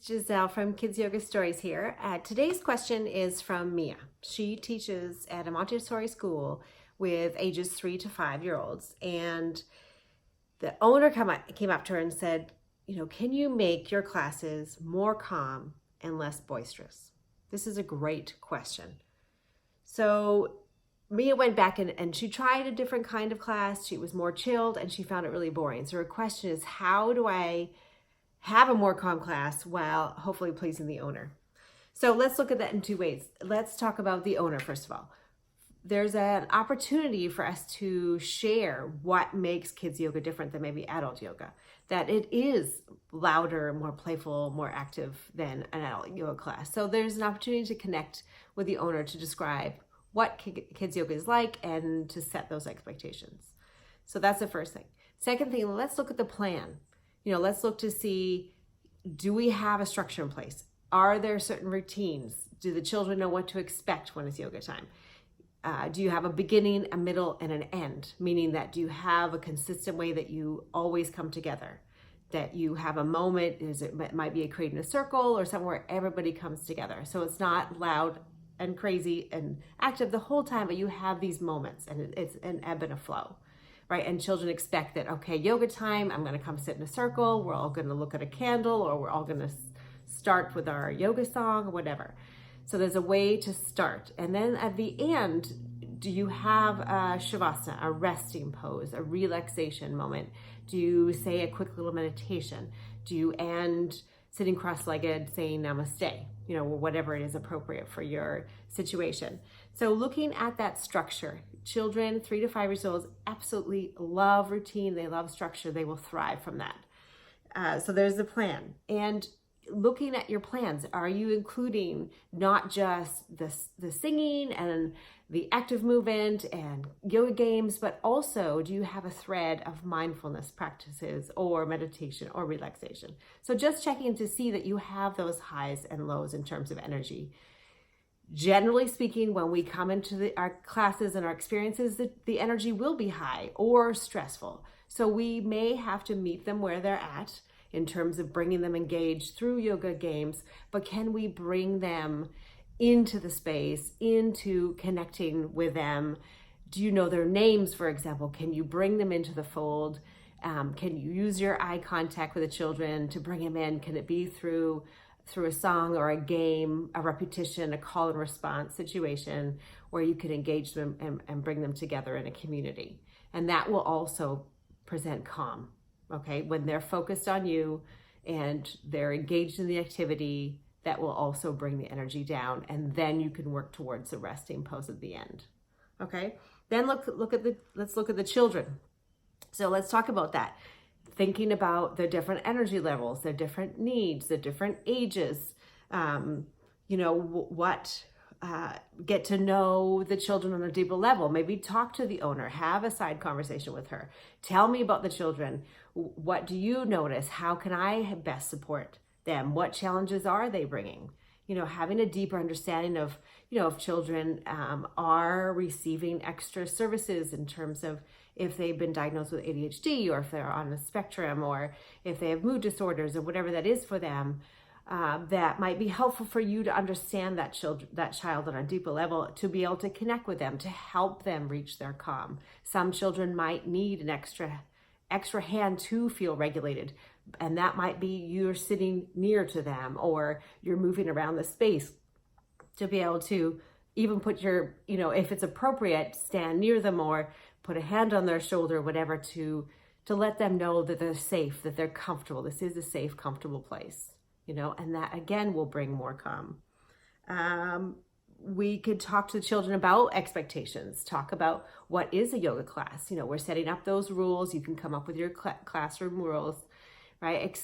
Giselle from Kids Yoga Stories here. Today's question is from Mia. She teaches at a Montessori school with ages 3 to 5-year-olds. And the owner came up to her and said, can you make your classes more calm and less boisterous? This is a great question. So Mia went back and she tried a different kind of class. She was more chilled and she found it really boring. So her question is, how do I have a more calm class while hopefully pleasing the owner? So let's look at that in two ways. Let's talk about the owner first of all. There's an opportunity for us to share what makes kids yoga different than maybe adult yoga. That it is louder, more playful, more active than an adult yoga class. So there's an opportunity to connect with the owner to describe what kids yoga is like and to set those expectations. So that's the first thing. Second thing, let's look at the plan. Let's look to see, do we have a structure in place? Are there certain routines? Do the children know what to expect when it's yoga time? Do you have a beginning, a middle, and an end? Meaning that do you have a consistent way that you always come together? That you have a moment, it might be creating a circle or somewhere everybody comes together. So it's not loud and crazy and active the whole time, but you have these moments and it's an ebb and a flow. Right? And children expect that, okay, yoga time, I'm going to come sit in a circle. We're all going to look at a candle, or we're all going to start with our yoga song or whatever. So there's a way to start. And then at the end, do you have a shavasana, a resting pose, a relaxation moment? Do you say a quick little meditation? Do you end sitting cross-legged saying namaste? Whatever it is appropriate for your situation. So looking at that structure, children 3 to 5 years old absolutely love routine. They love structure. They will thrive from that. So there's the plan. And looking at your plans, are you including not just the singing and the active movement and yoga games, but also do you have a thread of mindfulness practices or meditation or relaxation? So just checking to see that you have those highs and lows in terms of energy. Generally speaking, when we come into our classes and our experiences, the energy will be high or stressful. So we may have to meet them where they're at in terms of bringing them engaged through yoga games, but can we bring them into the space, into connecting with them? Do you know their names, for example? Can you bring them into the fold? Can you use your eye contact with the children to bring them in? Can it be through a song or a game, a repetition, a call and response situation where you can engage them and bring them together in a community? And that will also present calm, okay? When they're focused on you and they're engaged in the activity, that will also bring the energy down, and then you can work towards the resting pose at the end, okay? Then let's look at the children. So let's talk about that. Thinking about the different energy levels, their different needs, the different ages, get to know the children on a deeper level. Maybe talk to the owner, have a side conversation with her. Tell me about the children. What do you notice? How can I best support them? What challenges are they bringing? Having a deeper understanding of, if children are receiving extra services in terms of if they've been diagnosed with ADHD, or if they're on a spectrum, or if they have mood disorders, or whatever that is for them, that might be helpful for you to understand that child on a deeper level, to be able to connect with them, to help them reach their calm. Some children might need an extra hand to feel regulated, and that might be you're sitting near to them, or you're moving around the space to be able to even put your, if it's appropriate, stand near them or put a hand on their shoulder, whatever, to let them know that they're safe, that they're comfortable. This is a safe, comfortable place, and that again will bring more calm. We could talk to the children about expectations, talk about what is a yoga class. We're setting up those rules. You can come up with your classroom rules, right?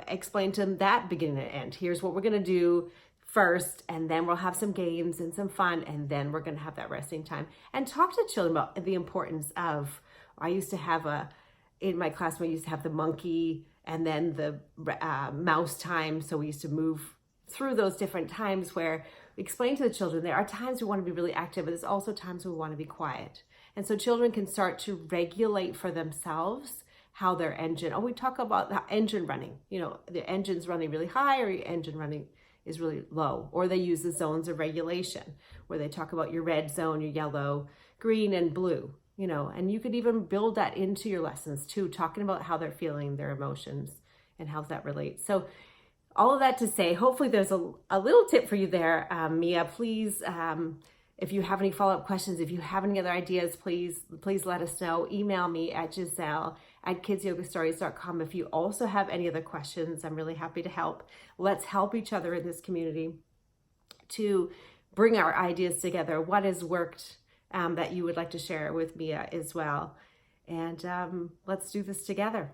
Explain to them that beginning and end. Here's what we're going to do first, and then we'll have some games and some fun, and then we're going to have that resting time. And talk to children about the importance of, I used to have in my class, we used to have the monkey and then the mouse time. So we used to move through those different times where we explain to the children, there are times we want to be really active, but there's also times we want to be quiet. And so children can start to regulate for themselves how their engine, we talk about the engine running, the engine's running really high or your engine running is really low. Or they use the zones of regulation where they talk about your red zone, your yellow, green, and blue, and you could even build that into your lessons too, talking about how they're feeling, their emotions, and how that relates. So all of that to say, hopefully there's a little tip for you there. Mia, please, if you have any follow-up questions, if you have any other ideas, please let us know. Email me at Giselle@kidsyogastories.com. If you also have any other questions, I'm really happy to help. Let's help each other in this community to bring our ideas together. What has worked that you would like to share with Mia as well? And let's do this together.